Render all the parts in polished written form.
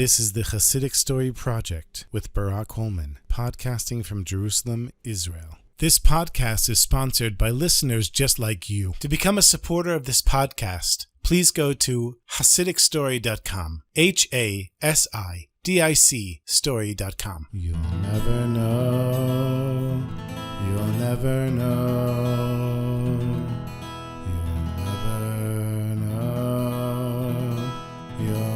This is the Chassidic Story Project with Barak Hullman, podcasting from Jerusalem, Israel. This podcast is sponsored by listeners just like you. To become a supporter of this podcast, please go to HasidicStory.com, HASIDIC story.com. You'll never know, you'll never know, you'll never know, you'll never know.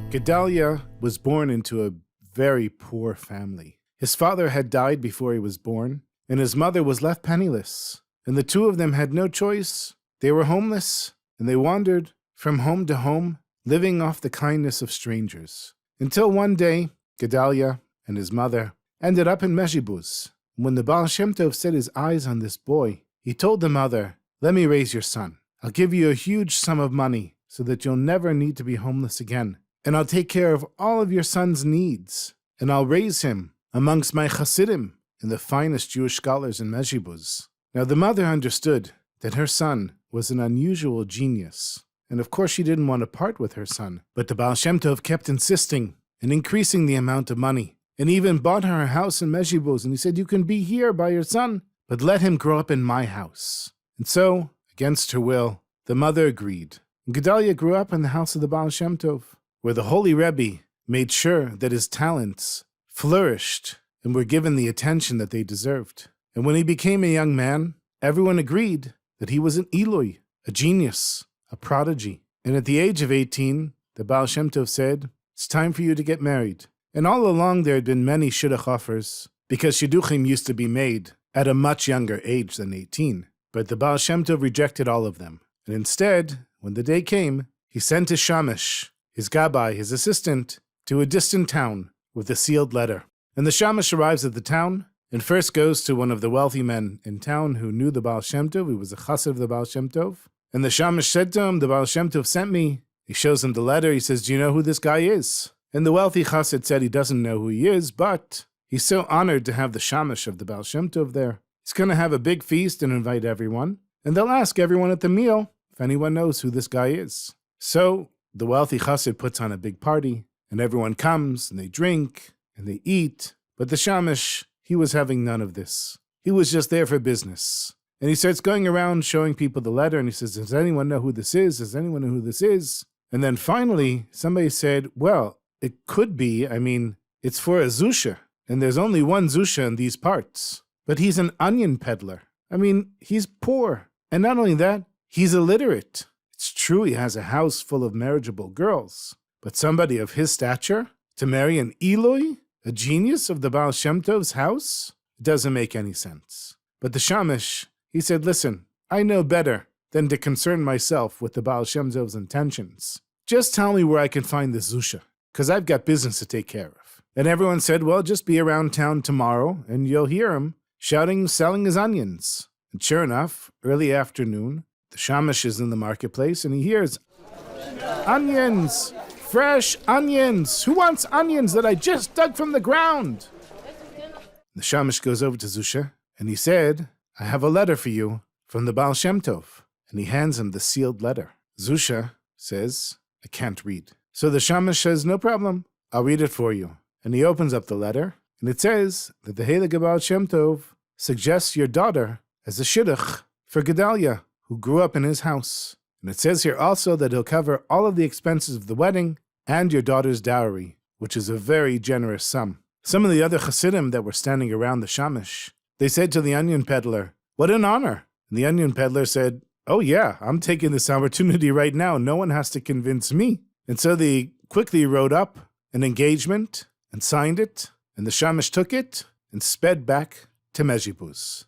Gedalia was born into a very poor family. His father had died before he was born, and his mother was left penniless. And the two of them had no choice. They were homeless, and they wandered from home to home, living off the kindness of strangers. Until one day, Gedalia and his mother ended up in Mezhibuz. When the Baal Shem Tov set his eyes on this boy, he told the mother, "Let me raise your son. I'll give you a huge sum of money so that you'll never need to be homeless again. And I'll take care of all of your son's needs. And I'll raise him amongst my Chassidim and the finest Jewish scholars in Mezhibuz." Now the mother understood that her son was an unusual genius. And of course she didn't want to part with her son. But the Baal Shem Tov kept insisting and increasing the amount of money. And even bought her a house in Mezhibuz. And he said, "You can be here by your son, but let him grow up in my house." And so, against her will, the mother agreed. And Gedalia grew up in the house of the Baal Shem Tov, where the Holy Rebbe made sure that his talents flourished and were given the attention that they deserved. And when he became a young man, everyone agreed that he was an Eloi, a genius, a prodigy. And at the age of 18, the Baal Shem Tov said, "It's time for you to get married." And all along there had been many shidduch offers, because shidduchim used to be made at a much younger age than 18. But the Baal Shem Tov rejected all of them. And instead, when the day came, he sent his shamash, his gabbai, his assistant, to a distant town with a sealed letter. And the shamash arrives at the town and first goes to one of the wealthy men in town who knew the Baal Shem Tov. He was a chassid of the Baal Shem Tov. And the shamash said to him, "The Baal Shem Tov sent me." He shows him the letter. He says, "Do you know who this guy is?" And the wealthy chassid said he doesn't know who he is, but he's so honored to have the shamash of the Baal Shem Tov there. He's going to have a big feast and invite everyone. And they'll ask everyone at the meal if anyone knows who this guy is. So the wealthy chassid puts on a big party, and everyone comes, and they drink, and they eat. But the shamash, he was having none of this. He was just there for business. And he starts going around showing people the letter, and he says, "Does anyone know who this is? Does anyone know who this is?" And then finally, somebody said, "Well, it could be, it's for a Zusha, and there's only one Zusha in these parts. But he's an onion peddler. He's poor. And not only that, he's illiterate. It's true he has a house full of marriageable girls, but somebody of his stature to marry an Eloi, a genius of the Baal Shem Tov's house? It doesn't make any sense." But the shamash, he said, "Listen, I know better than to concern myself with the Baal Shem Tov's intentions. Just tell me where I can find this Zusha, because I've got business to take care of." And everyone said, "Well, just be around town tomorrow, and you'll hear him shouting, selling his onions." And sure enough, early afternoon, the shamash is in the marketplace, and he hears, "Onions! Fresh onions! Who wants onions that I just dug from the ground?" The shamash goes over to Zusha, and he said, "I have a letter for you from the Baal Shem Tov." And he hands him the sealed letter. Zusha says, "I can't read." So the shamash says, "No problem, I'll read it for you." And he opens up the letter, and it says that the Heilige Baal Shem Tov suggests your daughter as a shidduch for Gedalia, who grew up in his house. And it says here also that he'll cover all of the expenses of the wedding and your daughter's dowry, which is a very generous sum. Some of the other chassidim that were standing around the shamash, they said to the onion peddler, "What an honor." And the onion peddler said, "Oh yeah, I'm taking this opportunity right now. No one has to convince me." And so they quickly wrote up an engagement and signed it, and the shamash took it and sped back to Mezhibuz.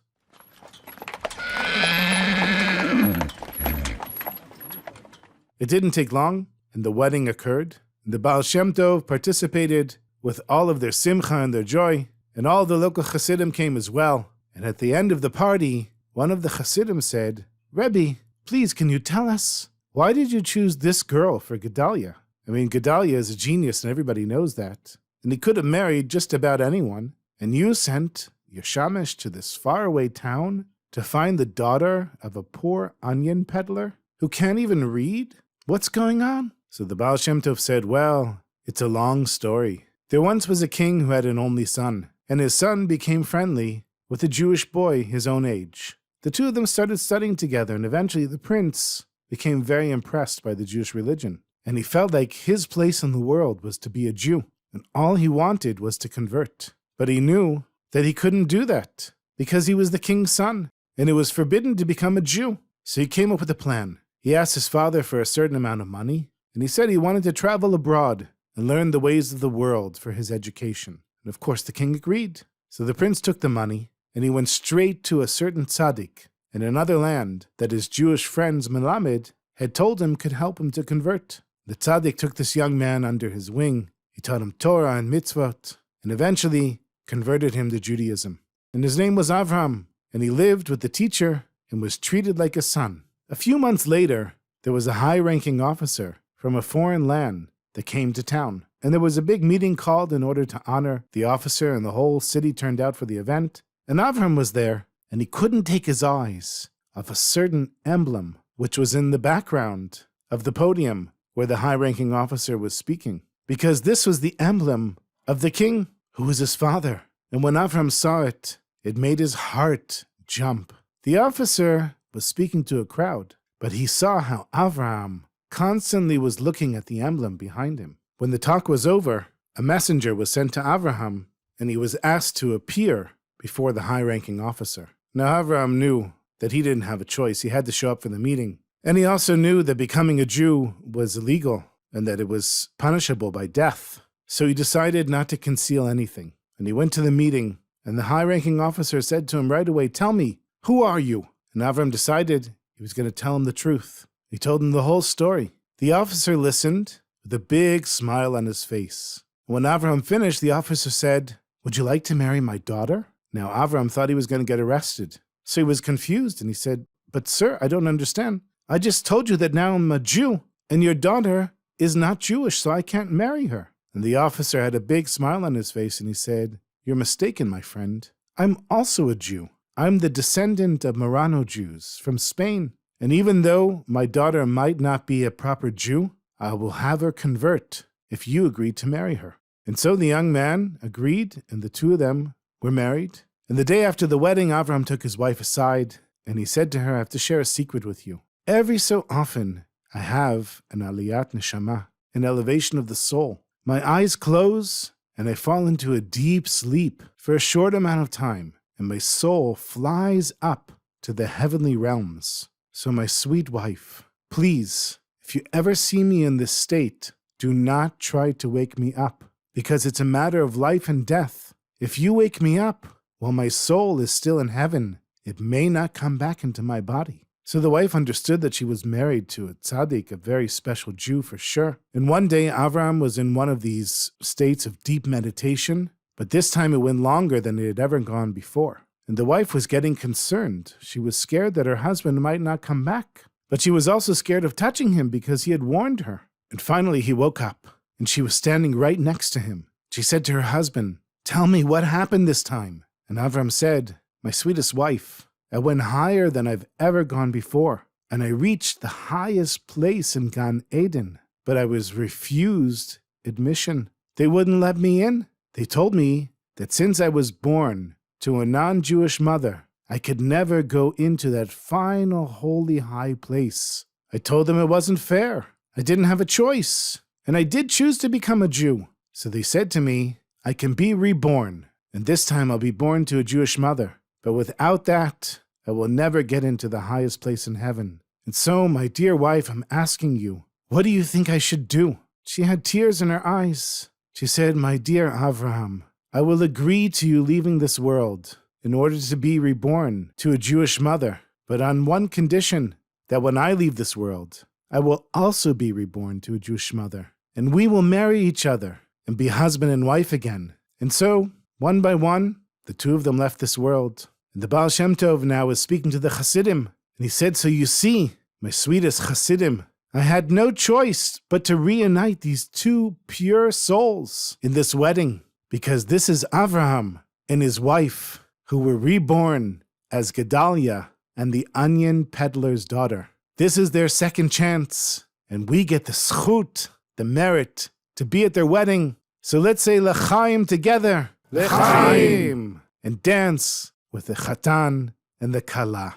It didn't take long, and the wedding occurred. And the Baal Shem Tov participated with all of their simcha and their joy, and all the local chassidim came as well. And at the end of the party, one of the chassidim said, "Rebbe, please can you tell us, why did you choose this girl for Gedalia? Gedalia is a genius and everybody knows that. And he could have married just about anyone. And you sent your shamash to this faraway town to find the daughter of a poor onion peddler who can't even read? What's going on? So the Baal Shem Tov said, well, it's a long story. There once was a king who had an only son, and his son became friendly with a Jewish boy his own age. The two of them started studying together, and eventually the prince became very impressed by the Jewish religion, and he felt like his place in the world was to be a Jew, and all he wanted was to convert. But he knew that he couldn't do that, because he was the king's son, and it was forbidden to become a Jew. So he came up with a plan. He asked his father for a certain amount of money, and he said he wanted to travel abroad and learn the ways of the world for his education. And of course the king agreed. So the prince took the money, and he went straight to a certain tzaddik in another land that his Jewish friends Melamed had told him could help him to convert. The tzaddik took this young man under his wing. He taught him Torah and mitzvot, and eventually converted him to Judaism. And his name was Avram, and he lived with the teacher and was treated like a son. A few months later, there was a high-ranking officer from a foreign land that came to town, and there was a big meeting called in order to honor the officer, and the whole city turned out for the event. And Avram was there, and he couldn't take his eyes off a certain emblem which was in the background of the podium where the high-ranking officer was speaking, because this was the emblem of the king, who was his father. And when Avram saw it, it made his heart jump. The officer was speaking to a crowd, but he saw how Avram constantly was looking at the emblem behind him. When the talk was over, a messenger was sent to Avraham, and he was asked to appear before the high-ranking officer. Now Avraham knew that he didn't have a choice. He had to show up for the meeting. And he also knew that becoming a Jew was illegal and that it was punishable by death. So he decided not to conceal anything. And he went to the meeting, and the high-ranking officer said to him right away, "Tell me, who are you?" And Avram decided he was going to tell him the truth. He told him the whole story. The officer listened with a big smile on his face. When Avram finished, the officer said, "Would you like to marry my daughter?" Now Avram thought he was going to get arrested. So he was confused, and he said, "But sir, I don't understand. I just told you that now I'm a Jew, and your daughter is not Jewish, so I can't marry her." And the officer had a big smile on his face, and he said, "You're mistaken, my friend. I'm also a Jew. I'm the descendant of Marrano Jews from Spain. And even though my daughter might not be a proper Jew, I will have her convert if you agree to marry her." And so the young man agreed, and the two of them were married. And the day after the wedding, Avram took his wife aside, and he said to her, "I have to share a secret with you. Every so often, I have an aliyat neshama, an elevation of the soul. My eyes close, and I fall into a deep sleep for a short amount of time, and my soul flies up to the heavenly realms. So my sweet wife, please, if you ever see me in this state, do not try to wake me up, because it's a matter of life and death. If you wake me up while my soul is still in heaven, it may not come back into my body." So the wife understood that she was married to a tzaddik, a very special Jew for sure. And one day, Avram was in one of these states of deep meditation, but this time it went longer than it had ever gone before. And the wife was getting concerned. She was scared that her husband might not come back, but she was also scared of touching him because he had warned her. And finally he woke up, and she was standing right next to him. She said to her husband, "Tell me what happened this time." And Avram said, "My sweetest wife, I went higher than I've ever gone before, and I reached the highest place in Gan Eden, but I was refused admission. They wouldn't let me in. They told me that since I was born to a non-Jewish mother, I could never go into that final holy high place. I told them it wasn't fair. I didn't have a choice, and I did choose to become a Jew. So they said to me, I can be reborn, and this time I'll be born to a Jewish mother. But without that, I will never get into the highest place in heaven. And so, my dear wife, I'm asking you, what do you think I should do?" She had tears in her eyes. She said, "My dear Avraham, I will agree to you leaving this world in order to be reborn to a Jewish mother, but on one condition, that when I leave this world, I will also be reborn to a Jewish mother, and we will marry each other and be husband and wife again." And so, one by one, the two of them left this world. And the Baal Shem Tov now is speaking to the Chassidim, and he said, "So you see, my sweetest Chassidim, I had no choice but to reunite these two pure souls in this wedding, because this is Avraham and his wife, who were reborn as Gedalia and the onion peddler's daughter. This is their second chance, and we get the schut, the merit, to be at their wedding. So let's say L'chaim together. L'chaim! And dance with the chatan and the kala.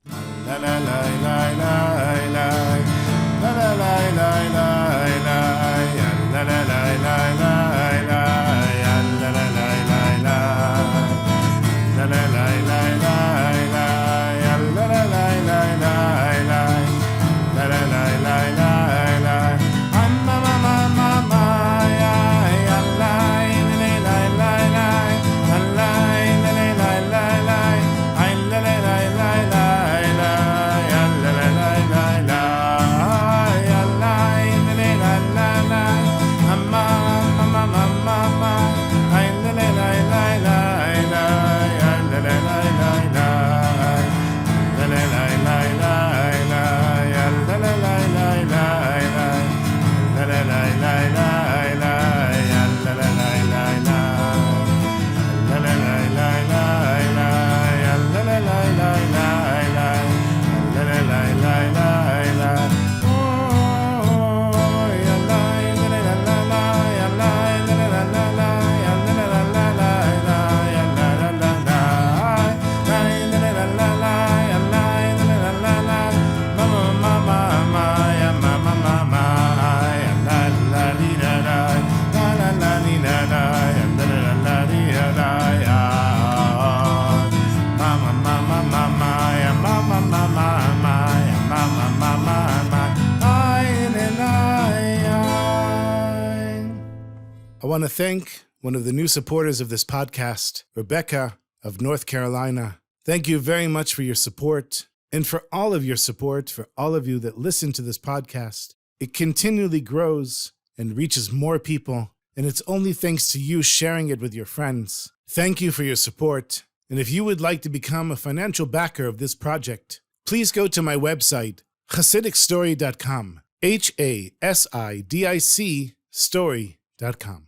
La la la la la la la la la la la la la la la la la la la la I want to thank one of the new supporters of this podcast, Rebecca of North Carolina. Thank you very much for your support and for all of your support, for all of you that listen to this podcast. It continually grows and reaches more people, and it's only thanks to you sharing it with your friends. Thank you for your support. And if you would like to become a financial backer of this project, please go to my website, Chassidic story.com, HASIDIC story.com.